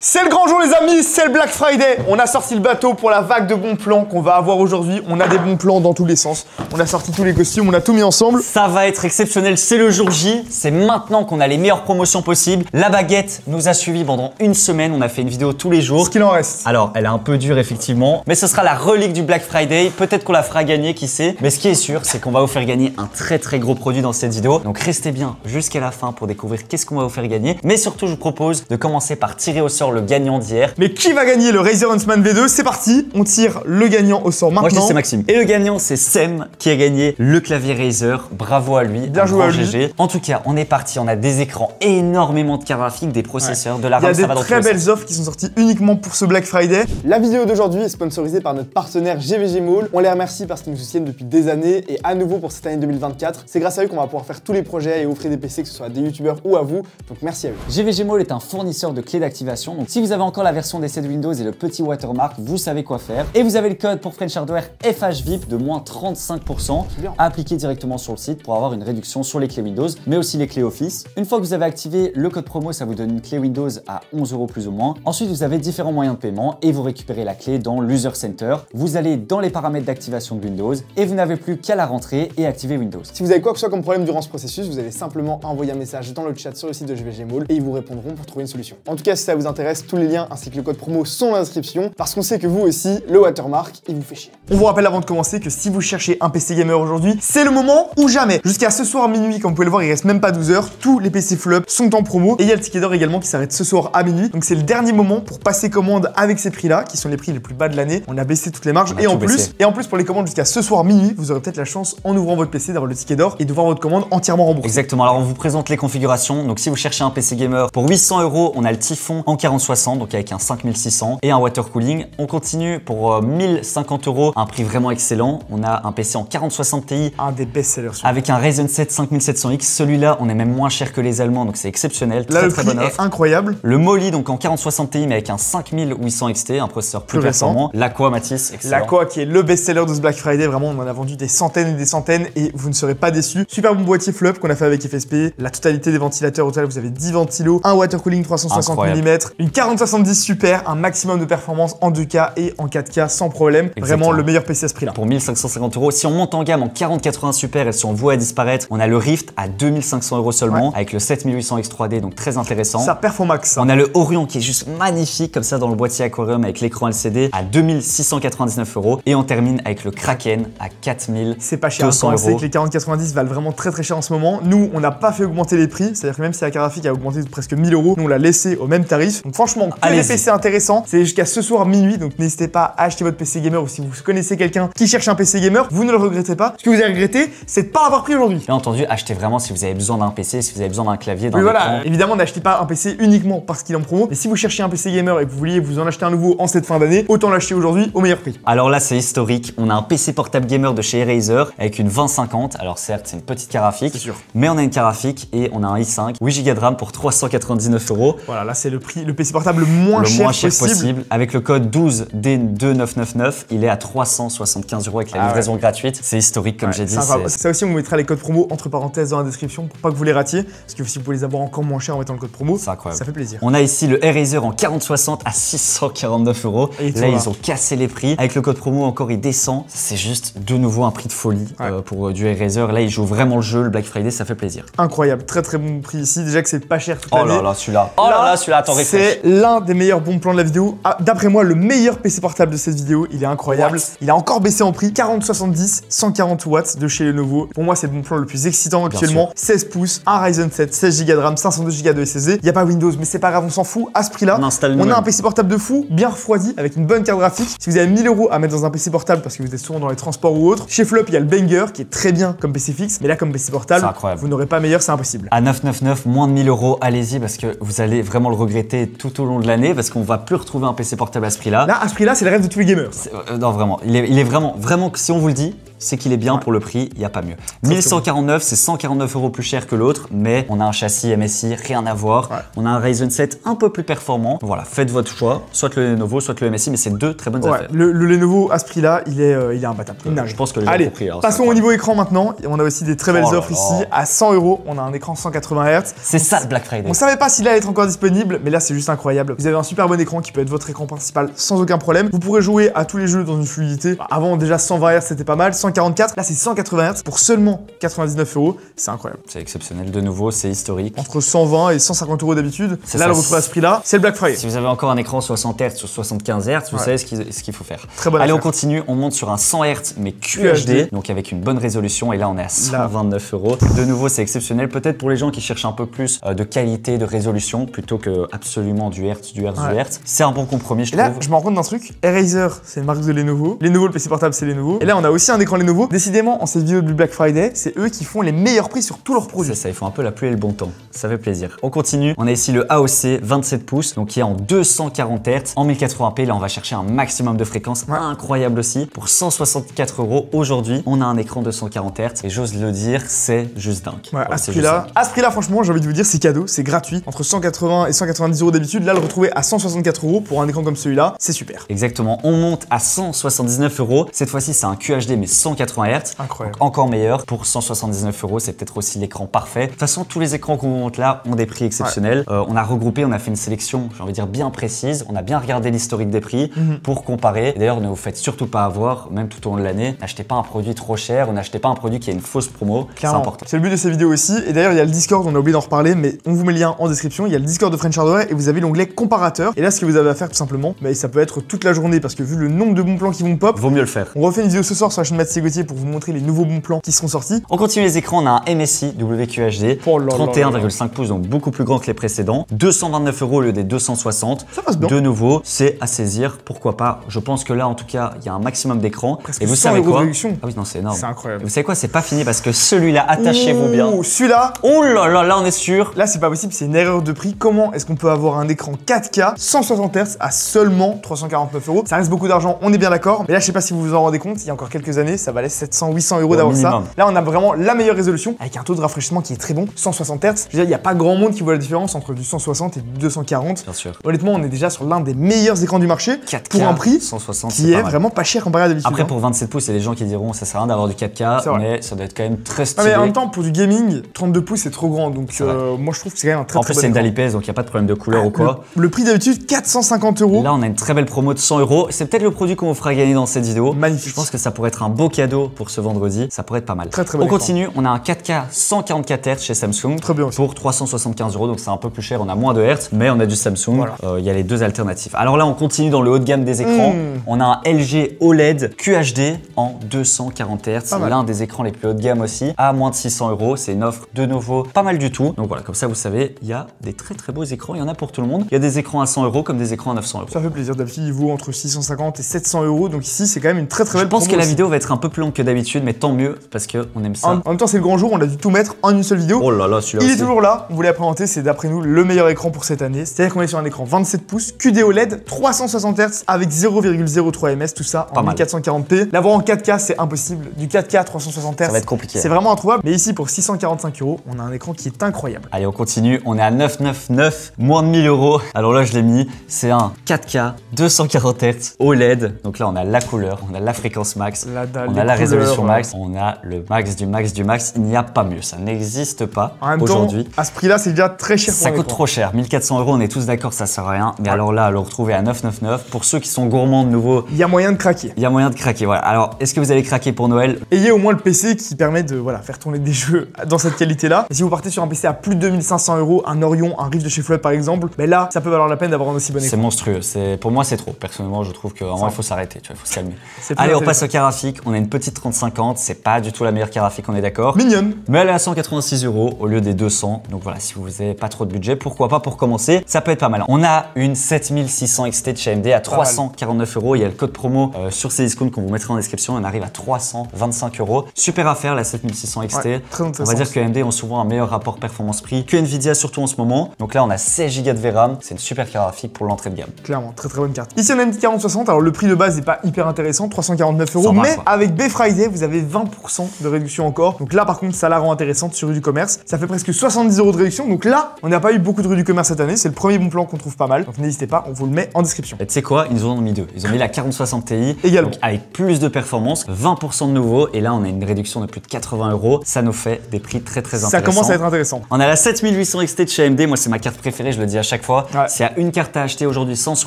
C'est le grand jour les amis, c'est le Black Friday. On a sorti le bateau pour la vague de bons plans qu'on va avoir aujourd'hui. On a des bons plans dans tous les sens. On a sorti tous les costumes, on a tout mis ensemble. Ça va être exceptionnel, c'est le jour J. C'est maintenant qu'on a les meilleures promotions possibles. La baguette nous a suivis pendant une semaine. On a fait une vidéo tous les jours. Ce qu'il en reste. Alors, elle est un peu dure effectivement, mais ce sera la relique du Black Friday. Peut-être qu'on la fera gagner, qui sait. Mais ce qui est sûr, c'est qu'on va vous faire gagner un très gros produit dans cette vidéo. Donc restez bien jusqu'à la fin pour découvrir qu'est-ce qu'on va vous faire gagner. Mais surtout, je vous propose de commencer par tirer au sort le gagnant d'hier. Mais qui va gagner le Razer Huntsman V2? C'est parti, on tire le gagnant au sort maintenant. Moi je dis c'est Maxime. Et le gagnant c'est Sem qui a gagné le clavier Razer. Bravo à lui. Bien joué à lui. GG. En tout cas, on est parti, on a des écrans, énormément de cartes graphiques, des processeurs, de la RAM. Il y a des très belles offres qui sont sorties uniquement pour ce Black Friday. La vidéo d'aujourd'hui est sponsorisée par notre partenaire GVG Mall. On les remercie parce qu'ils nous soutiennent depuis des années et à nouveau pour cette année 2024. C'est grâce à eux qu'on va pouvoir faire tous les projets et offrir des PC, que ce soit à des youtubeurs ou à vous. Donc merci à eux. GVG Mall est un fournisseur de clés d'activation. Donc si vous avez encore la version d'essai de Windows et le petit watermark, vous savez quoi faire. Et vous avez le code pour French Hardware FHVIP de moins 35% à appliquer directement sur le site pour avoir une réduction sur les clés Windows, mais aussi les clés Office. Une fois que vous avez activé le code promo, ça vous donne une clé Windows à 11 € plus ou moins. Ensuite, vous avez différents moyens de paiement et vous récupérez la clé dans l'User Center. Vous allez dans les paramètres d'activation de Windows et vous n'avez plus qu'à la rentrer et activer Windows. Si vous avez quoi que ce soit comme problème durant ce processus, vous allez simplement envoyer un message dans le chat sur le site de GVG Mall et ils vous répondront pour trouver une solution. En tout cas, si ça vous intéresse, tous les liens ainsi que le code promo sont dans la description parce qu'on sait que vous aussi, le watermark, il vous fait chier. On vous rappelle avant de commencer que si vous cherchez un PC gamer aujourd'hui, c'est le moment ou jamais. Jusqu'à ce soir à minuit, comme vous pouvez le voir, il reste même pas 12 heures. Tous les PC full up sont en promo et il y a le ticket d'or également qui s'arrête ce soir à minuit. Donc c'est le dernier moment pour passer commande avec ces prix-là, qui sont les prix les plus bas de l'année. On a baissé toutes les marges et en plus pour les commandes jusqu'à ce soir minuit, vous aurez peut-être la chance en ouvrant votre PC d'avoir le ticket d'or et de voir votre commande entièrement remboursée. Exactement. Alors on vous présente les configurations. Donc si vous cherchez un PC gamer pour 800 €, on a le Typhon en 4060, donc avec un 5600 et un water cooling. On continue pour 1050 €, un prix vraiment excellent. On a un PC en 4060 Ti, un des best-sellers avec un Ryzen 7 5700X. Celui-là, on est même moins cher que les Allemands, donc c'est exceptionnel. Là, très bonne offre. Est incroyable. Le Moli, donc en 4060 Ti, mais avec un 5800 XT, un processeur plus performant. L'Aqua, Mathis, excellent. L'Aqua qui est le best-seller de ce Black Friday. Vraiment, on en a vendu des centaines et des centaines et vous ne serez pas déçus. Super bon boîtier flop qu'on a fait avec FSP. La totalité des ventilateurs, au total, vous avez 10 ventilos, un water cooling 360 mm, une 4070 super, un maximum de performance en 2K et en 4K sans problème. Exactement. Vraiment le meilleur PC à ce prix-là. Pour 1550 €. Si on monte en gamme en 4080 super et si on voit à disparaître, on a le Rift à 2500 € seulement, avec le 7800 X3D, donc très intéressant. Ça performe max. Ça. On a le Orion qui est juste magnifique comme ça dans le boîtier Aquarium avec l'écran LCD à 2699 € et on termine avec le Kraken à 4200 €. C'est pas cher. On sait que les 4090 valent vraiment très cher en ce moment. Nous, on n'a pas fait augmenter les prix, c'est-à-dire que même si la carte graphique a augmenté de presque 1000 €, nous on l'a laissé au même tarif. Donc franchement, que les PC intéressants, c'est jusqu'à ce soir minuit, donc n'hésitez pas à acheter votre PC gamer ou si vous connaissez quelqu'un qui cherche un PC gamer, vous ne le regrettez pas. Ce que vous avez regretté, c'est de pas l'avoir pris aujourd'hui. Bien entendu, achetez vraiment si vous avez besoin d'un PC, si vous avez besoin d'un clavier, d'un écran. Voilà, évidemment, n'achetez pas un PC uniquement parce qu'il est en promo, mais si vous cherchez un PC gamer et que vous vouliez vous en acheter un nouveau en cette fin d'année, autant l'acheter aujourd'hui au meilleur prix. Alors là, c'est historique. On a un PC portable gamer de chez Razer avec une 2050. Alors certes, c'est une petite carte graphique, mais on a une carte graphique et on a un i5, 8 Go de RAM pour 399 €. Voilà, là c'est le prix, le PC portable le moins cher possible. Avec le code 12D2999, il est à 375 € avec la livraison gratuite. C'est historique comme j'ai dit. Ça aussi, on vous mettra les codes promo entre parenthèses dans la description pour pas que vous les ratiez, parce que si vous pouvez les avoir encore moins cher en mettant le code promo, c'est incroyable. Ça fait plaisir. On a ici le Razer en 4060 à 649 €. Là, ils ont cassé les prix. Avec le code promo encore, il descend. C'est juste de nouveau un prix de folie pour du Razer. Là, ils jouent vraiment le jeu, le Black Friday, ça fait plaisir. Incroyable, très bon prix ici. Déjà que c'est pas cher toute l'année. Oh là là, celui-là. Oh là là, celui-là, attends, c'est l'un des meilleurs bons plans de la vidéo. D'après moi, le meilleur PC portable de cette vidéo. Il est incroyable. Il a encore baissé en prix. 4070, 140 watts de chez Lenovo. Pour moi, c'est le bon plan le plus excitant actuellement. 16 pouces, un Ryzen 7, 16 Go de RAM, 512 Go de SSD. Il n'y a pas Windows, mais c'est pas grave, on s'en fout. À ce prix-là, on a un PC portable de fou, bien refroidi, avec une bonne carte graphique. Si vous avez 1000 € à mettre dans un PC portable parce que vous êtes souvent dans les transports ou autre, chez Flop, il y a le Banger qui est très bien comme PC fixe, mais là, comme PC portable, vous n'aurez pas meilleur, c'est impossible. À 999, moins de 1000 €, allez-y parce que vous allez vraiment le regretter tout au long de l'année parce qu'on va plus retrouver un PC portable à ce prix-là. Là, à ce prix-là, c'est le rêve de tous les gamers. Non, vraiment. Il est vraiment, si on vous le dit, c'est qu'il est bien pour le prix, il n'y a pas mieux. 1149, c'est 149 € plus cher que l'autre, mais on a un châssis MSI, rien à voir. Ouais. On a un Ryzen 7 un peu plus performant. Voilà, faites votre choix, soit le Lenovo, soit le MSI, mais c'est deux très bonnes affaires. Le Lenovo à ce prix-là, il est imbattable. Je pense que les gens Allez, ont compris, alors, passons au niveau écran maintenant. Et on a aussi des très belles offres ici. À 100 €, on a un écran 180 Hz. C'est ça le Black Friday. On savait pas s'il allait être encore disponible, mais là c'est juste incroyable. Vous avez un super bon écran qui peut être votre écran principal sans aucun problème. Vous pourrez jouer à tous les jeux dans une fluidité. Avant déjà 120 Hz c'était pas mal, 144, là c'est 180 Hz pour seulement 99 €. C'est incroyable. C'est exceptionnel, de nouveau, c'est historique. Entre 120 et 150 € d'habitude. C'est Là ça. le retrouver à ce prix-là, c'est le Black Friday. Si vous avez encore un écran 60 Hz ou 75 Hz, vous savez ce qu'il faut faire. Très bonne Allez, on affaire. continue, on monte sur un 100 Hz mais QHD, donc avec une bonne résolution, et là on est à 129 €. De nouveau, c'est exceptionnel, peut-être pour les gens qui cherchent un peu plus de qualité, de résolution, plutôt que absolument du Hertz, du Hertz. C'est un bon compromis, je Et là, trouve. je me rends compte d'un truc. Eraser, c'est une marque de Lenovo. Lenovo, le PC portable, c'est Lenovo. Et là, on a aussi un écran Lenovo. Décidément, en cette vidéo du Black Friday, c'est eux qui font les meilleurs prix sur tous leurs produits. C'est ça, ils font un peu la pluie et le bon temps. Ça fait plaisir. On continue. On a ici le AOC 27 pouces, donc qui est en 240 Hz, en 1080p. Là, on va chercher un maximum de fréquences. Incroyable aussi. Pour 164 € aujourd'hui, on a un écran 240 Hz. Et j'ose le dire, c'est juste dingue. Ouais, Voilà, à ce c'est juste dingue. prix-là, franchement, j'ai envie de vous dire, c'est cadeau, c'est gratuit. Entre 180 et 190 € d'habitude. Là, le retrouver à 164 € pour un écran comme celui-là, c'est super. Exactement, on monte à 179 €. Cette fois-ci, c'est un QHD mais 180 Hz. Incroyable. Donc encore meilleur. Pour 179 €, c'est peut-être aussi l'écran parfait. De toute façon, tous les écrans qu'on vous montre là ont des prix exceptionnels. On a regroupé, on a fait une sélection, j'ai envie de dire bien précise. On a bien regardé l'historique des prix pour comparer. D'ailleurs, ne vous faites surtout pas avoir, même tout au long de l'année. N'achetez pas un produit trop cher ou n'achetez pas un produit qui a une fausse promo. C'est important. C'est le but de ces vidéos aussi. Et d'ailleurs, il y a le Discord, on a oublié d'en reparler, mais on vous met le lien en description. Il y a le Discord de French Hardware et vous avez l'onglet comparateur. Et là, ce que vous avez à faire tout simplement, mais ça peut être toute la journée parce que vu le nombre de bons plans qui vont pop, Vaut mieux le faire. on refait une vidéo ce soir sur la chaîne Mathis et Gauthier pour vous montrer les nouveaux bons plans qui seront sortis. On continue les écrans, on a un MSI WQHD, Oh là là 31,5 pouces, donc beaucoup plus grand que les précédents. 229 € au lieu des 260. Ça passe bien. De nouveau, c'est à saisir, pourquoi pas. Je pense que là, en tout cas, il y a un maximum d'écran. Presque Et vous 100 savez € de quoi? réduction. Ah oui, non, c'est énorme. C'est incroyable. Et vous savez quoi? C'est pas fini parce que celui-là, attachez-vous bien. Ouh, celui-là, Oh là, on est sûr. là c'est pas possible, c'est une erreur de prix. Comment est-ce qu'on peut avoir un écran 4K 160 Hz à seulement 349 €? Ça reste beaucoup d'argent, on est bien d'accord. Mais là, je sais pas si vous vous en rendez compte, il y a encore quelques années, ça valait 700-800 € d'avoir ça. minimum. Là, on a vraiment la meilleure résolution avec un taux de rafraîchissement qui est très bon, 160 Hz. Je veux dire, il n'y a pas grand monde qui voit la différence entre du 160 et du 240. Bien sûr. Honnêtement, on est déjà sur l'un des meilleurs écrans du marché 4K, pour un prix 160, qui c'est est pas mal. vraiment pas cher comparé à d'habitude. Après, hein. pour 27 pouces, il y a des gens qui diront ça sert à rien d'avoir du 4K, C'est vrai. mais ça doit être quand même très Ah, stylé. mais en même temps, pour du gaming, 32 pouces c'est trop grand. Donc, C'est vrai. moi je trouve que c'est quand même un très En très plus, bon c'est une écran. dalle IPS, donc il n'y a pas de problème de couleur ou quoi. Le prix d'habitude, 450 €. Là, on a une très belle promo de 100 €. C'est peut-être le produit qu'on vous fera gagner dans cette vidéo. Magnifique. Je pense que ça pourrait être un beau cadeau pour ce vendredi. Ça pourrait être pas mal. Très, très bon On écran. continue. On a un 4K 144 Hz chez Samsung. Très bien aussi. Pour 375 €. Donc c'est un peu plus cher. On a moins de Hz, mais on a du Samsung. Voilà. Il y a les deux alternatives. Alors là, on continue dans le haut de gamme des écrans. On a un LG OLED QHD en 240 Hz. Pas mal. L'un des écrans les plus haut de gamme aussi. À moins de 600 €. C'est une offre de nouveau pas mal du tout. Donc voilà, comme ça, vous savez, il y a des très très beaux écrans. Il y en a pour tout le monde. Il y a des écrans à 100 € comme des écrans à 900 €. Ça fait plaisir, d'habitude il vaut entre 650 et 700 €, donc ici c'est quand même une très très Je belle pense promo que la aussi. vidéo va être un peu plus longue que d'habitude, mais tant mieux parce qu'on aime ça. En même temps c'est le grand jour, on a dû tout mettre en une seule vidéo. Oh là là, celui-là Il est aussi. toujours là, on vous l'a présenté, c'est d'après nous le meilleur écran pour cette année. C'est-à-dire qu'on est sur un écran 27 pouces, QD OLED, 360 Hz avec 0,03 ms, tout ça Pas en mal. 1440p. L'avoir en 4K c'est impossible, du 4K 360 Hz, Ça va être compliqué. c'est vraiment introuvable. Mais ici pour 645 €, on a un écran qui est incroyable. Allez, on continue. On est à 999, moins de 1000 €. Alors là, je l'ai mis. C'est un 4K 240 Hz OLED. Donc là, on a la couleur, on a la fréquence max, La dalle, on les a la couleurs, résolution max, on a le max du max du max. Il n'y a pas mieux. Ça n'existe pas En même temps, aujourd'hui. à ce prix-là c'est déjà très cher pour Ça un coûte écran. trop cher. 1400 €, on est tous d'accord, ça sert à rien. Mais alors là, le retrouver à 999, pour ceux qui sont gourmands de nouveau, Il y a moyen de craquer. il y a moyen de craquer. Voilà. Alors, est-ce que vous allez craquer pour Noël? Ayez au moins le PC qui permet de faire tourner des jeux dans cette qualité-là. Et si vous partez sur un PC à plus de 2500 €, un Orion, un Rift de chez Flood par exemple, ben là, ça peut valoir la peine d'avoir un aussi bon C'est écran. monstrueux. Pour moi, c'est trop. Personnellement, je trouve qu'en vrai, il faut s'arrêter. Il faut se calmer. C'est plus Allez, on intéressant. passe au carafik. On a une petite 3050. C'est pas du tout la meilleure carafik, on est d'accord. Mignonne. Mais elle est à 186 € au lieu des 200. Donc voilà, si vous n'avez pas trop de budget, pourquoi pas pour commencer. Ça peut être pas mal. On a une 7600 XT de chez AMD à 349 €. Il y a le code promo sur ces discounts qu'on vous mettra en description. On arrive à 325 €. Super affaire la 7600 XT. Ouais, très On intéressant. va dire que AMD ont souvent un meilleur rapport performance-prix que Nvidia, surtout en ce moment. Donc là, on a 16 Go de VRAM. C'est une super carafik pour l'entrée de gamme. Clairement, très très bonne carte. Ici on a une petite 4060, alors le prix de base n'est pas hyper intéressant, 349 €, Ça va, mais quoi. avec Avec B Friday, vous avez 20% de réduction encore. Donc là, par contre, ça la rend intéressante sur du commerce. Ça fait presque 70 € de réduction. Donc là, on n'a pas eu beaucoup de rue du commerce cette année. C'est le premier bon plan qu'on trouve pas mal. Donc n'hésitez pas, on vous le met en description. Et tu sais quoi, ils nous en ont mis deux. Ils ont mis la 4060 Ti également. Donc avec plus de performance, 20% de nouveau. Et là, on a une réduction de plus de 80 €. Ça nous fait des prix très intéressants. Ça commence à être intéressant. On a la 7800 XT de chez AMD. Moi, c'est ma carte préférée, je le dis à chaque fois. Ouais. S'il y a une carte à acheter aujourd'hui sans se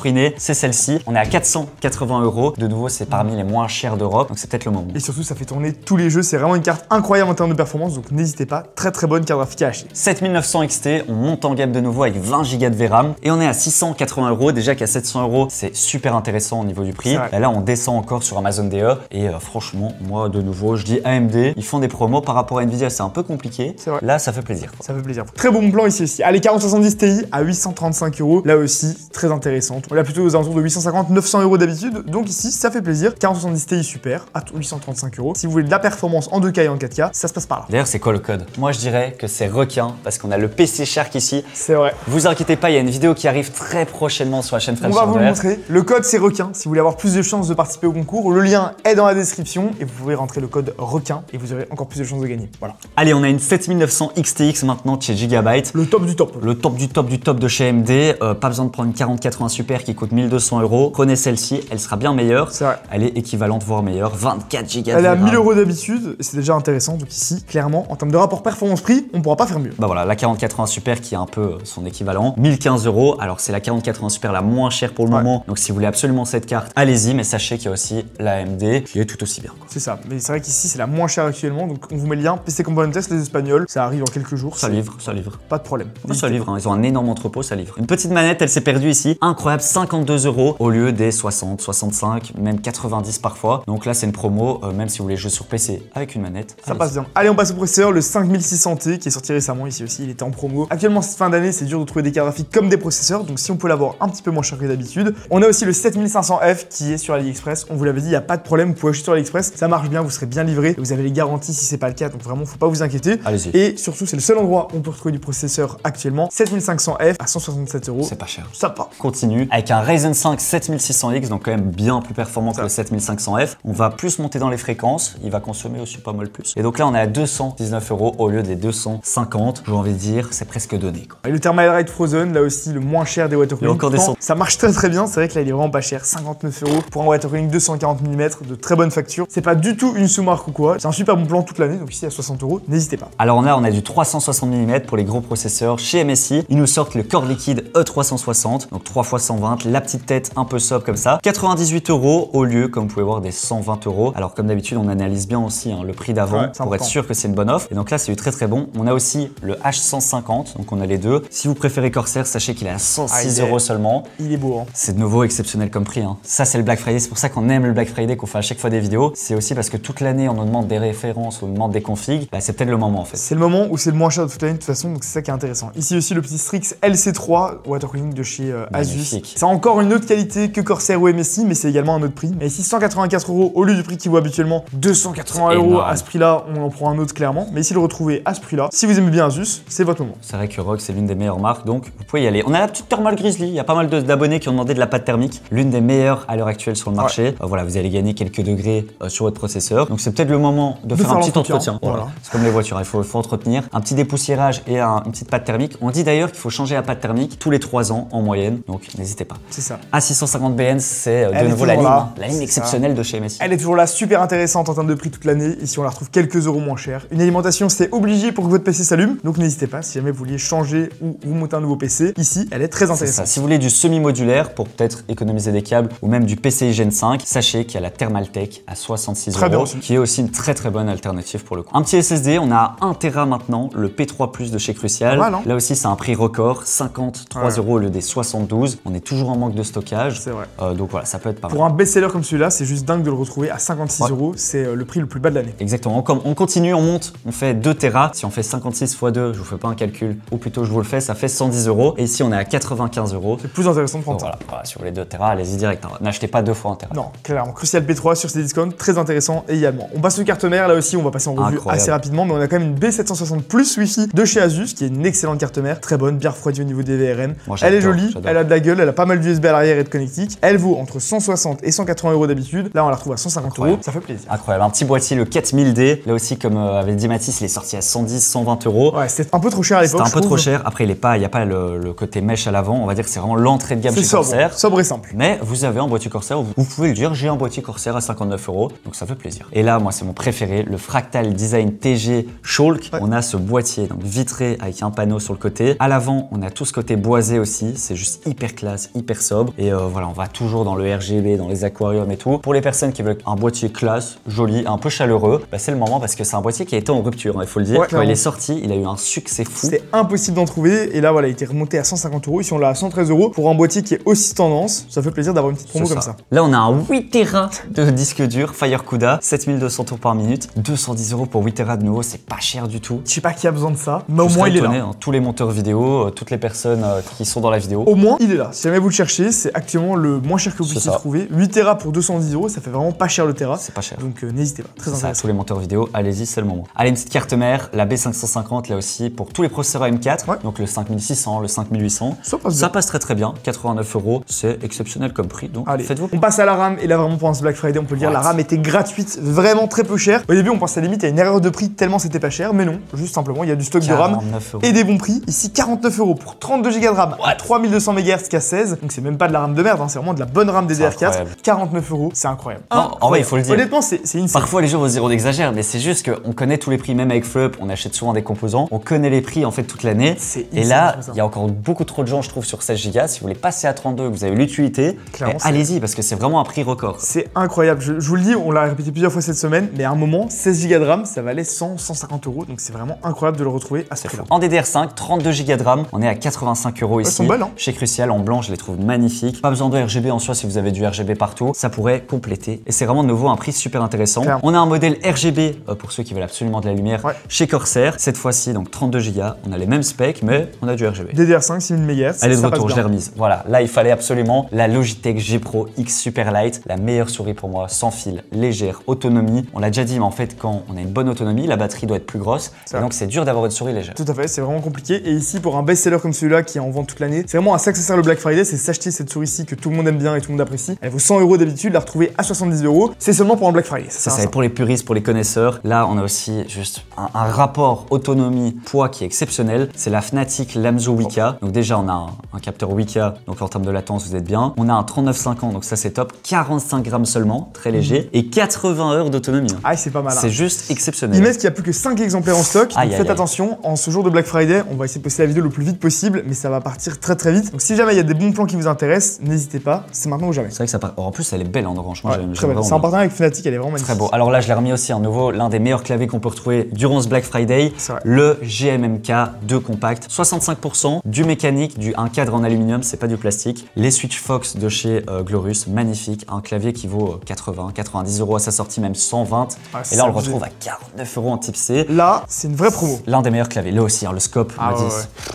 ruiner, c'est celle-ci. On est à 480 €. De nouveau, c'est parmi les moins chers d'Europe. Donc c'est peut-être le moment. Et surtout, ça fait tourner tous les jeux. C'est vraiment une carte incroyable en termes de performance. Donc n'hésitez pas, très bonne carte graphique à acheter. 7900 XT, on monte en gamme de nouveau avec 20 Go de VRAM et on est à 680 €. Déjà qu'à 700 €, c'est super intéressant au niveau du prix. Et là, on descend encore sur Amazon DE et franchement, moi de nouveau, je dis AMD, ils font des promos par rapport à Nvidia, c'est un peu compliqué. Là, ça fait plaisir. Ça fait plaisir. Très beau bon plan ici aussi. Allez, 4070 Ti à 835 €. Là aussi, très intéressante. On est plutôt aux alentours de 850-900 € d'habitude. Donc ici, ça fait plaisir. 4070 Ti super à 835 €. Si vous voulez de la performance en 2K et en 4K, ça se passe par là. D'ailleurs, c'est quoi le code? Moi, je dirais que c'est requin parce qu'on a le PC Shark ici. C'est vrai. Vous inquiétez pas, il y a une vidéo qui arrive très prochainement sur la chaîne French On va vous le Hardware. montrer. Le code, c'est requin. Si vous voulez avoir plus de chances de participer au concours, le lien est dans la description et vous pouvez rentrer le code requin et vous aurez encore plus de chances de gagner. Voilà. Allez, on a une 7900 XTX maintenant de chez Gigabyte. Le top du top. Le top du top du top de chez AMD. Pas besoin de prendre une 4080 Super qui coûte 1200 €. Prenez celle-ci, elle sera bien meilleure. C'est vrai. Elle est équivalente, voire meilleure. 24 Go. Elle est à 1000 € d'habitude et c'est déjà intéressant. Donc ici, clairement, en termes de rapport performance-prix, on pourra pas faire mieux. Bah voilà, la 4080 Super qui est un peu son équivalent. 1015 €. Alors c'est la 4080 Super la moins chère pour le moment. Donc si vous voulez absolument cette carte, allez-y. Mais sachez qu'il y a aussi la AMD qui est tout aussi bien. C'est ça. Mais c'est vrai qu'ici, c'est la moins chère actuellement. Donc on vous met le lien. PC Component Test, les Espagnols. Ça arrive en quelques jours. Ça livre, ça livre. Pas de problème. Ça livre, hein. Ils ont un énorme entrepôt, ça livre. Une petite manette, elle s'est perdue ici. Incroyable, 52 € au lieu des 60, 65, même 90 parfois. Donc là, c'est une promo, même si vous voulez jouer sur PC avec une manette. Ça passe bien. Allez, on passe au processeur, le 5600T qui est sorti récemment ici aussi. Il était en promo. Actuellement, cette fin d'année, c'est dur de trouver des cartes graphiques comme des processeurs. Donc si on peut l'avoir un petit peu moins cher que d'habitude. On a aussi le 7500F qui est sur AliExpress. On vous l'avait dit, il n'y a pas de problème. Vous pouvez acheter sur AliExpress. Ça marche bien, vous serez bien livré. Vous avez les garanties si c'est pas le cas. Donc vraiment, faut pas vous inquiéter. Allez-y. Et surtout, c'est le seul endroit où on peut retrouver du processeur actuellement. 7500F à 167 €. C'est pas cher. Ça va. Continue avec un Ryzen 5 7600X, donc quand même bien plus performant que le 7500F. On va plus monter dans les fréquences, il va consommer aussi pas mal plus. Et donc là, on est à 219 € au lieu des 250. J'ai envie de dire, c'est presque donné, quoi. Et le Thermalright Frozen, là aussi, le moins cher des water Il y a encore des cooling. cent- Ça marche très bien. C'est vrai que là, il est vraiment pas cher. 59 € pour un water cooling 240 mm de très bonne facture. C'est pas du tout une sous-marque ou quoi. C'est un super bon plan toute l'année. Donc ici, à 60 €, n'hésitez pas. Alors on a du 360 mm pour les gros processeurs chez MSI. Ils nous sortent le Core Liquide E360, donc 3 x 120, la petite tête un peu sobre comme ça. 98 € au lieu, comme vous pouvez voir, des 120 €. Alors comme d'habitude, on analyse bien aussi le prix d'avant pour être sûr que c'est une bonne offre. Et donc là, c'est du très bon. On a aussi le H150, donc on a les deux. Si vous préférez Corsair, sachez qu'il est à 106 € seulement. Il est beau, hein. C'est de nouveau exceptionnel comme prix, hein. Ça, c'est le Black Friday. C'est pour ça qu'on aime le Black Friday, qu'on fait à chaque fois des vidéos. C'est aussi parce que toute l'année, on nous demande des références, on nous demande des configs. Bah, c'est peut-être le moment en fait. C'est le moment où c'est le moins cher de toute l'année de toute façon, donc c'est ça qui est intéressant. Ici aussi le petit Strix LC3 water cooling de chez Asus. Magnifique. C'est encore une autre qualité que Corsair ou MSI, mais c'est également un autre prix. Mais ici 184 € au lieu du prix qu'il vaut habituellement. 280 € à ce prix-là, on en prend un autre clairement. Mais ici le retrouver à ce prix-là, si vous aimez bien Asus, c'est votre moment. C'est vrai que ROG, c'est l'une des meilleures marques, donc vous pouvez y aller. On a la petite Thermal Grizzly. Il y a pas mal d'abonnés qui ont demandé de la pâte thermique, l'une des meilleures à l'heure actuelle sur le marché. Voilà, vous allez gagner quelques degrés sur votre processeur. Donc c'est peut-être le moment de faire un petit entretien. Voilà. C'est comme les voitures, il faut entretenir. Un petit dépoussiérage et une petite pâte thermique. On dit d'ailleurs qu'il faut changer la pâte thermique tous les 3 ans en moyenne, donc n'hésitez pas. C'est ça. A650 BN, c'est de nouveau la ligne exceptionnelle de chez MSI. Elle est toujours là, super intéressante en termes de prix toute l'année. Ici, on la retrouve quelques euros moins chère. Une alimentation, c'est obligé pour que votre PC s'allume. Donc n'hésitez pas, si jamais vous vouliez changer ou vous monter un nouveau PC, ici, elle est très intéressante. Si vous voulez du semi-modulaire pour peut-être économiser des câbles ou même du PCI Gen 5, sachez qu'il y a la Thermaltake à 66 €, qui est aussi une très bonne alternative pour le coup. Un petit SSD, on a 1 Tera maintenant, le P3+ de chez Crucial. Pas mal, hein. Là aussi, c'est un prix record, 53 € au lieu des 72. On est toujours en manque de stockage. C'est vrai. Donc voilà, ça peut être pas mal. Pour un best-seller comme celui-là, c'est juste dingue de le retrouver à 56 €. C'est le prix le plus bas de l'année. Exactement. On continue, on monte, on fait 2 Tera. Si on fait 56 x 2, je vous fais pas un calcul, ou plutôt je vous le fais, ça fait 110 €. Et ici, on est à 95 €. C'est plus intéressant de prendre Donc voilà, si vous voulez 2 Tera, allez-y direct. Hein. N'achetez pas 2 fois 1 Tera. Non, clairement. Crucial P3 sur ces discounts, très intéressant également. On passe au carte mère, là aussi, on va passer en revue assez rapidement, mais on a quand même une B760 Plus Wi-Fi de chez Asus, qui est une excellente carte mère, très bonne, bien refroidie au niveau des VRM. Elle est jolie, elle a de la gueule, elle a pas mal d'USB à l'arrière et de connectique. Elle vaut entre 160 et 180 € d'habitude. Là, on la retrouve à 150 €. euros, ça fait plaisir. Incroyable, un petit boîtier, le 4000D. Là aussi, comme avait dit Mathis, il est sorti à 110, 120 euros. Ouais, c'était un peu trop cher à l'époque. C'était un peu trop cher. Après, il n'y a pas le côté mèche à l'avant. On va dire que c'est vraiment l'entrée de gamme chez Corsair. Sobre et simple. Mais vous avez un boîtier Corsair, vous pouvez le dire, j'ai un boîtier Corsair à 59 euros, donc ça fait plaisir. Et là, moi, c'est mon préféré, le Fractal Design TG Shulk. On a ce boîtier donc vitré avec un panneau sur le côté. À l'avant, on a tout ce côté boisé aussi. C'est juste hyper classe, hyper sobre. Et voilà, on va toujours dans le RGB, dans les aquariums et tout. Pour les personnes qui veulent un boîtier classe, joli, un peu chaleureux, bah, c'est le moment parce que c'est un boîtier qui a été en rupture, il faut le dire. Quand il est sorti, il a eu un succès fou. C'est impossible d'en trouver. Et là, voilà, il était remonté à 150 euros. Ici, on l'a à 113 euros pour un boîtier qui est aussi tendance. Ça fait plaisir d'avoir une petite promo comme ça. Là, on a un 8 Tera de disque dur FireCuda, 7200 tours par minute, 210 euros pour 8 Tera de nouveau, c'est pas cher du tout. Je sais pas qui a besoin de ça, mais au moins il est là. Hein, tous les monteurs vidéo, toutes les personnes qui sont dans la vidéo. Au moins, il est là. Si jamais vous le cherchez, c'est actuellement le moins cher que vous puissiez trouver. 8 Tera pour 210 euros, ça fait vraiment pas cher le Tera. C'est pas cher. Donc n'hésitez pas. Très intéressant. Tous les monteurs vidéo, allez-y, c'est le moment. Allez, une petite carte mère, la B550 là aussi pour tous les processeurs AM4, donc le 5600, le 5800. Ça passe très très bien. 89 euros, c'est exceptionnel comme prix. Donc faites-vous. On passe à la RAM et là vraiment pendant ce Black Friday, on peut le dire, la RAM était gratuite, vraiment très peu chère. Au début, on pensait à limite à une erreur de prix tellement c'était pas cher, mais non, juste simplement il y a du stock de RAM et des bons prix. Ici 49 euros pour 32 Go de RAM à 3200 MHz qu'à 16, donc c'est même pas de la RAM de merde, hein, c'est vraiment de la bonne RAM DDR4. 49 euros, c'est incroyable. En vrai, il faut le dire. Honnêtement, c'est une. Parfois les gens vont se dire on exagère, mais c'est juste qu'on connaît tous les prix, même avec Fleup, on achète souvent des composants, on connaît les prix en fait toute l'année. Et là, il y a encore beaucoup trop de gens, je trouve, sur 16 Go. Si vous voulez passer à 32, que vous avez l'utilité, allez-y parce que c'est vraiment un prix record. C'est incroyable. Je vous le dis, on l'a répété plusieurs fois cette semaine, mais à un moment, 16 Go de RAM, ça valait 100, 150 euros. Donc c'est vraiment incroyable de le retrouver à ce prix-là. En DDR5, 32 Go de RAM, on est à 85 euros ici. Elles sont belles, hein. Chez Crucial, en blanc, je les trouve magnifiques. Pas besoin de RGB en soi si vous avez du RGB partout. Ça pourrait compléter. Et c'est vraiment de nouveau un prix super intéressant. Clairement. On a un modèle RGB pour ceux qui veulent absolument de la lumière chez Corsair. Cette fois-ci, donc 32 Go. On a les mêmes specs, mais on a du RGB. DDR5, 6000 MHz. Elle est de retour, je l'ai remise. Voilà, là, il fallait absolument la Logitech G Pro X Superlight, la meilleure souris pour moi, sans fil, légère, autonomie. On l'a déjà dit, mais en fait, quand on a une bonne autonomie, la batterie doit être plus grosse. Et donc, c'est dur d'avoir une souris légère. Tout à fait, c'est vraiment compliqué. Et ici, pour un best-seller comme celui-là qui est en vente toute l'année, c'est vraiment à ça que ça sert le Black Friday, c'est s'acheter cette souris-ci que tout le monde aime bien et tout le monde apprécie. Elle vaut 100 euros d'habitude, la retrouver à 70 euros. C'est seulement pour un Black Friday. C'est ça, et pour les puristes, pour les connaisseurs, là, on a aussi juste un rapport autonomie-poids qui est exceptionnel. C'est la Fnatic Lamzo Wika. Donc déjà, on a un capteur Wika, donc en termes de latence, vous êtes bien. On a un 3950, donc ça c'est top. 45 grammes seulement, très léger. Et 80 heures d'autonomie. Ah, c'est pas mal. C'est juste exceptionnel. Ils mettent qu'il n'y a plus que 5 exemplaires en stock. Donc faites attention, en ce jour de Black Friday, on va essayer de poster la vidéo le plus vite possible, mais ça va partir très très vite. Donc si jamais il y a des bons plans qui vous intéressent, n'hésitez pas, c'est maintenant ou jamais. C'est vrai que ça part. En plus, elle est belle en orange. Moi, très belle. C'est en partenariat avec Fnatic, elle est vraiment magnifique. Très beau. Alors là, je l'ai remis aussi un nouveau, l'un des meilleurs claviers qu'on peut retrouver durant ce Black Friday, le GMMK 2 compact. 65% du mécanique, un cadre en aluminium, c'est pas du plastique. Les Switch Fox de chez Glorus, magnifique. Un clavier qui vaut 80, 90 euros à sa sortie, même 120. Et là, on le retrouve à 49 euros en type C. Là, c'est une vraie promo. L'un des meilleurs claviers. Là aussi, hein, le scope,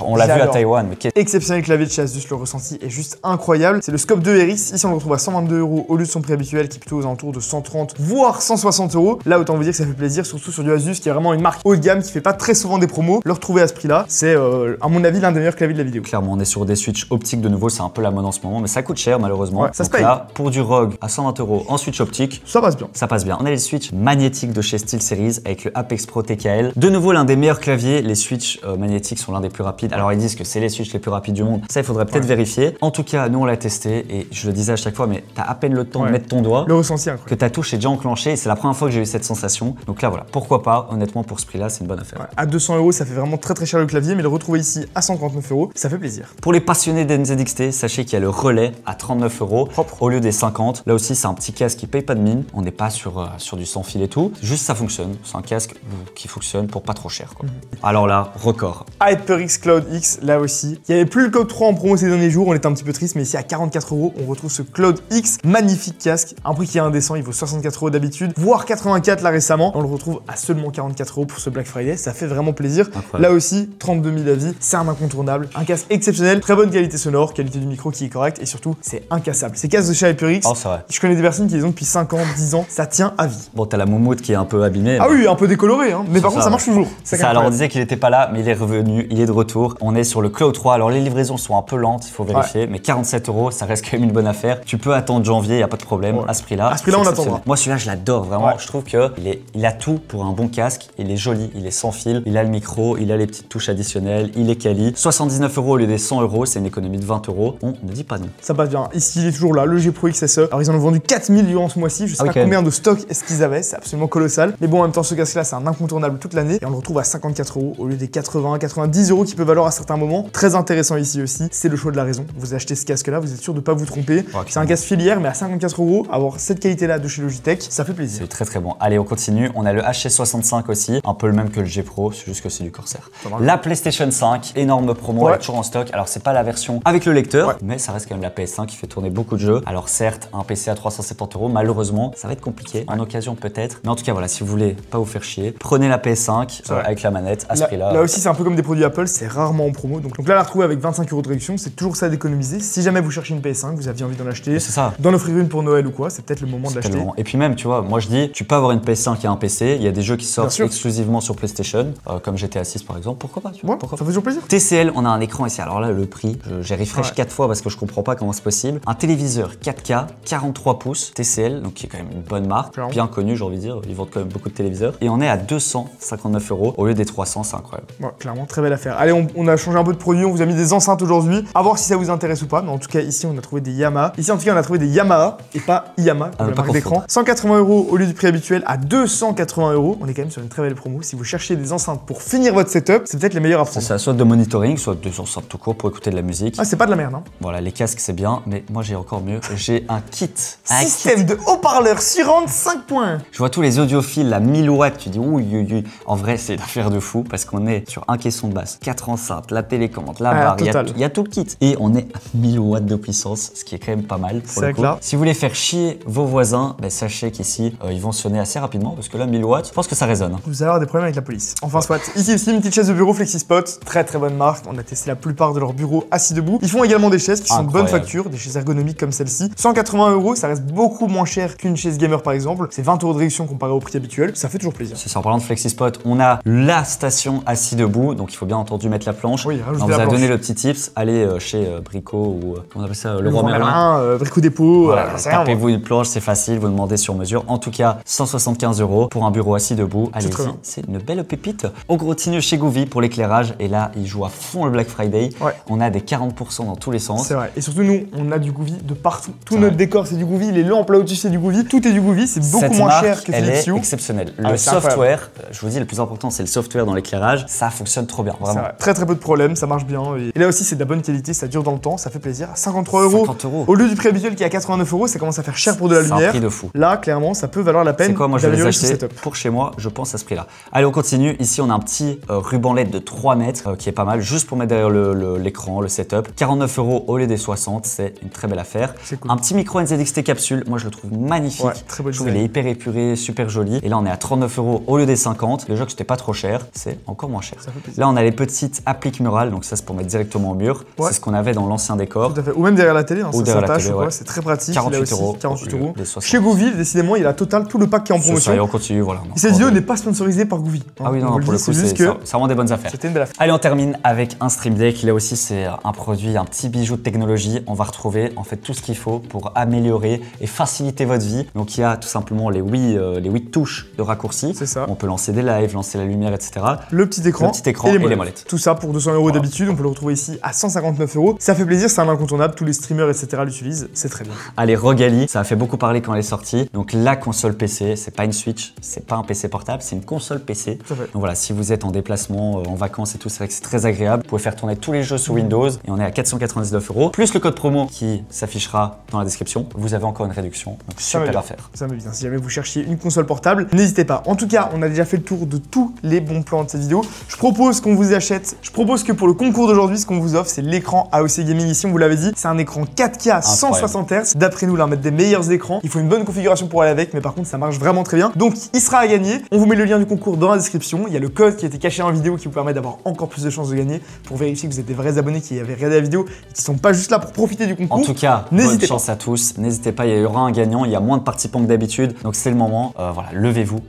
on l'a vu à Taïwan. Mais exceptionnel clavier de chez Asus, le ressenti est juste incroyable. C'est le Scope 2 RX. Ici, on le retrouve à 122 euros au lieu de son prix habituel qui est plutôt aux alentours de 130 voire 160 euros. Là, autant vous dire que ça fait plaisir, surtout sur du Asus qui est vraiment une marque haut de gamme qui fait pas très souvent des promos. Le retrouver à ce prix-là, c'est à mon avis l'un des meilleurs claviers de la vidéo. Clairement, on est sur des switches optiques de nouveau, c'est un peu la mode en ce moment, mais ça coûte cher malheureusement. Ouais, ça se paye. Là, pour du ROG à 120 euros en switch optique, ça passe bien. Ça passe bien. On a les switches magnétiques de chez SteelSeries avec le Apex Pro TKL. De nouveau, l'un des meilleurs claviers. Les switches magnétiques sont l'un des plus rapides. Alors ils disent que c'est les switches les plus rapides du monde. Ça, il faudrait peut-être vérifier. En tout cas, nous on l'a testé et je le disais à chaque fois, mais t'as à peine le temps de mettre ton doigt. Le ressenti incroyable. Que ta touche est déjà enclenchée et c'est la première fois que j'ai eu cette sensation. Donc là voilà, pourquoi pas, honnêtement pour ce prix-là, c'est une bonne affaire. Ouais. À 200 euros, ça fait vraiment très très cher le clavier, mais le retrouver ici à 139 euros, ça fait plaisir. Pour les passionnés d'NZXT, sachez qu'il y a le relais à 39 euros au lieu des 50. Là aussi, c'est un petit casque qui paye pas de mine. On n'est pas sur du sans fil et tout. Juste ça fonctionne. C'est un casque qui fonctionne pour pas trop cher, quoi. Alors là, record. HyperX Cloud X, là aussi. Il n'y avait plus le Cloud 3 en promo ces derniers jours, on était un petit peu triste, mais ici à 44 euros, on retrouve ce Cloud X, magnifique casque. Un prix qui est indécent, il vaut 64 euros d'habitude, voire 84 là récemment. On le retrouve à seulement 44 euros pour ce Black Friday, ça fait vraiment plaisir. Incroyable. Là aussi, 32 000 avis, c'est un incontournable. Un casque exceptionnel, très bonne qualité sonore, qualité du micro qui est correcte et surtout, c'est incassable. Ces casques de chez HyperX, c'est vrai. Je connais des personnes qui les ont depuis 5 ans, 10 ans, ça tient à vie. Bon, t'as la moumoute qui est un peu abîmée. Ah oui, un peu décolorée, hein. Mais par contre, ça marche toujours. C'est ça, alors on disait qu'il était pas là, mais il est revenu, il est de retour. On est sur le Cloud 3. Alors les livraisons sont un peu lentes, il faut vérifier, mais 47 euros, ça reste quand même une bonne affaire. Tu peux attendre janvier, il n'y a pas de problème à ce prix-là. À ce prix-là, on attend. t'adoreras. Moi celui-là je l'adore vraiment, Ouais. je trouve qu'il a tout pour un bon casque, il est joli, il est sans fil, il a le micro, il a les petites touches additionnelles, il est quali. 79 € au lieu des 100 €, c'est une économie de 20 €, on ne dit pas non. Ça passe bien. Ici, il est toujours là, le G Pro XSE. Alors, ils en ont vendu 4000 durant ce mois-ci. Je sais Ah oui, pas quand même. combien de stock est-ce qu'ils avaient. C'est absolument colossal. Mais bon, en même temps, ce casque-là, c'est un incontournable toute l'année. Et on le retrouve à 54 € au lieu des 80, 90 € qui peut valoir à certains moments. Très intéressant ici aussi. C'est le choix de la raison. Vous achetez ce casque-là, vous êtes sûr de pas vous tromper. C'est un casque filière, mais à 54 €, avoir cette qualité-là de chez Logitech, ça fait plaisir. C'est très très bon. Allez, on continue. On a le HC65 aussi, un peu le même que le G Pro, c'est juste que c'est du Corsair. La PlayStation 5, énorme promo, elle est toujours en stock. Alors, c'est pas la version avec le lecteur, mais ça reste quand même la PS5 qui fait tourner beaucoup de jeux. Alors, certes, un PC à 370 €, malheureusement, ça va être compliqué. En occasion, peut-être. Mais en tout cas, voilà, si vous voulez pas vous faire chier, prenez la PS5 avec la manette à ce prix-là. Là aussi, c'est un peu comme des produits Apple, c'est rarement en promo. Donc là, la retrouver avec 25 € de réduction, c'est toujours ça d'économiser. Si jamais vous cherchez une PS5, vous aviez envie d'en acheter, C'est ça. d'en offrir une pour Noël ou quoi, c'est peut-être le moment de l'acheter. Tellement. Et puis même, tu vois, moi je dis, tu peux avoir une PS5 et un PC, il y a des jeux qui sortent sûr. exclusivement sur PlayStation, comme GTA 6 par exemple, pourquoi pas, tu vois, Ouais, pourquoi ça pas. fait toujours plaisir. TCL, on a un écran ici, alors là le prix, j'ai refresh 4 fois parce que je comprends pas comment c'est possible. Un téléviseur 4K, 43 pouces, TCL, donc qui est quand même une bonne marque, Clairement. bien connue j'ai envie de dire, ils vendent quand même beaucoup de téléviseurs. Et on est à 259 € au lieu des 300, c'est incroyable. Ouais, clairement, très belle affaire. Allez, on a changé un peu de produit, on vous a mis des enceintes aujourd'hui. À voir si ça vous intéresse ou pas, mais en tout cas, ici, on a trouvé des Yamaha. Ici, en tout cas, on a trouvé des Yamaha et pas Yamaha, comme la pas marque d'écran. 180 € au lieu du prix habituel à 280 €. On est quand même sur une très belle promo. Si vous cherchez des enceintes pour finir votre setup, c'est peut-être les meilleurs à C'est prendre. ça, soit de monitoring, soit des enceintes tout court pour écouter de la musique. Ah, c'est pas de la merde, hein. Voilà, les casques c'est bien, mais moi j'ai encore mieux, j'ai un kit. Système de haut-parleur Surround 5 points. Je vois tous les audiophiles, la 1000 watts, tu dis ouille. En vrai, c'est une affaire de fou parce qu'on est sur un caisson de basse, 4 enceintes, la télécommande, la barre, il y a tout le kit. Et on est à 1000 watts de puissance, ce qui est quand même pas mal pour le coup. clair. Si vous voulez faire chier vos voisins, ben, sachez qu'ici, ils vont sonner assez rapidement parce que là, 1000 watts, je pense que ça résonne. Vous allez avoir des problèmes avec la police. Enfin, soit. Ici aussi, une petite chaise de bureau FlexiSpot, très très bonne marque. On a testé la plupart de leurs bureaux assis debout. Ils font également des chaises qui sont de bonne Incroyable. facture, des chaises ergonomiques comme celle-ci. 180 €, ça reste beaucoup moins cher qu'une chaise gamer par exemple. C'est 20 € de réduction comparé au prix habituel. Ça fait toujours plaisir. C'est ça, en parlant de FlexiSpot, on a la station assis debout, donc il faut bien entendu mettre la planche. Oui, rajouter on vous la a planche. donné le petit tips, allez chez Brico ou comment on appelle ça, Leroy Merlin. Brico Dépôt, Voilà, c'est rien, moi. tapez-vous une planche, c'est facile, vous demandez sur mesure. En tout cas, 175 € pour un bureau assis debout. très Allez-y, bien. c'est une belle pépite. On continue chez Gouvy pour l'éclairage et là, ils jouent à fond le Black Friday. Ouais. On a des 40% dans tous les sens. C'est vrai. Et surtout, nous, on a du Gouvy de partout. Tout C'est notre vrai. décor, c'est du Gouvy. Les lampes là au-dessus, c'est du Gouvy. Tout est du Gouvy. C'est beaucoup Cette moins marque, cher que elle Philips est Hue. exceptionnelle. Ah, Le c'est incroyable. software, je vous dis, le plus important, c'est le software dans l'éclairage. Ça fonctionne trop bien, C'est vraiment. vrai. Très très peu de problèmes, ça marche bien. Et là aussi, c'est de la bonne qualité, ça dure dans le temps, ça fait plaisir. 53 €. 50 €. Au lieu du prix habituel qui est à 89 €, ça commence à faire cher pour de la C'est un lumière. prix de fou. Là, clairement, ça peut valoir la peine C'est quoi, moi je vais les d'améliorer ce acheter setup. pour chez moi, je pense à ce prix-là. Allez, on continue. Ici, on a un petit ruban LED de 3 mètres qui est pas mal, juste pour mettre derrière l'écran, le setup. 49 € au lieu des 60, c'est une très belle affaire. C'est cool. Un petit micro NZXT capsule, moi je le trouve magnifique. Ouais, très bonne Je trouve qu'il design. est hyper épuré, super joli. Et là, on est à 39 € au lieu des 50. Déjà que c'était pas trop cher, c'est encore moins cher. Ça fait plaisir. Là, on a les petites appliques murales, donc ça c'est pour mettre directement au mur. Ouais. C'est ce qu'on avait dans l'ancien décor. Tout à fait. Ou même derrière la télé, hein, Ou ça derrière la s'attache télé, ou quoi, ouais. c'est très pratique. 48 Là aussi, € 48 au lieu €. des 60. Chez Gouvy, décidément, il y a total tout le pack qui est en C'est ça, et promotion. on continue, voilà. Et cette vidéo n'est pas sponsorisée par Gouvy. Ah oui, On non, vous pour le dit, coup, c'est juste c'est que ça rend des bonnes affaires. c'était une belle affaire. Allez, on termine avec un Stream Deck. Là aussi, c'est un produit, un petit bijou de technologie. On va retrouver en fait tout ce qu'il faut pour améliorer et faciliter votre vie. Donc, il y a tout simplement les 8 touches de raccourci. C'est ça. On peut lancer des lives, lancer la lumière, etc. Le petit écran, et les molettes. Tout ça pour 200 € d'habitude, on peut le retrouver ici à 159 €. Ça fait plaisir, c'est un incontournable, tous les streamers, etc. l'utilisent, c'est très bien. Allez, Rogali, ça a fait beaucoup parler quand elle est sortie. Donc, la console PC, c'est pas une Switch, c'est pas un PC portable, c'est une console PC. Tout à fait. Donc voilà, si vous êtes en déplacement, en vacances et tout, c'est vrai que c'est très agréable. Vous pouvez faire tourner tous les jeux sous Windows et on est à 499 €. Plus le code promo qui s'affichera dans la description, vous avez encore une réduction. Donc Ça va super bien. affaire. Ça me vient. Si jamais vous cherchiez une console portable, n'hésitez pas. En tout cas, on a déjà fait le tour de tous les bons plans de cette vidéo. Je propose qu'on vous achète. Je propose que pour le concours d'aujourd'hui, ce qu'on vous offre, c'est l'écran AOC Gaming. Ici, on vous l'avait dit, c'est un écran 4K 160 Hz. D'après nous, l'un des meilleurs écrans. Il faut une bonne configuration pour aller avec, mais par contre, ça marche vraiment très bien. Donc, il sera à gagner. On vous met le lien du concours dans la description. Il y a le code qui a été caché dans la vidéo qui vous permet d'avoir encore plus de chances de gagner pour vérifier que vous êtes des vrais abonnés qui avaient regardé la vidéo et qui sont pas juste là pour profiter du concours. En tout cas, bonne N'hésitez pas. chance à tous. N'hésitez pas, il y aura un gagnant. Il y a moins de participants que d'habitude. Donc c'est le moment. Voilà, levez-vous.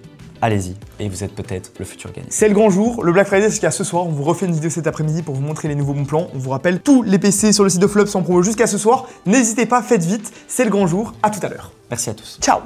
Allez-y. Et vous êtes peut-être le futur gagnant. C'est le grand jour, le Black Friday, c'est jusqu'à ce soir. On vous refait une vidéo cet après-midi pour vous montrer les nouveaux bons plans. On vous rappelle, tous les PC sur le site de Flop sont en promo jusqu'à ce soir. N'hésitez pas, faites vite, c'est le grand jour. À tout à l'heure. Merci à tous. Ciao!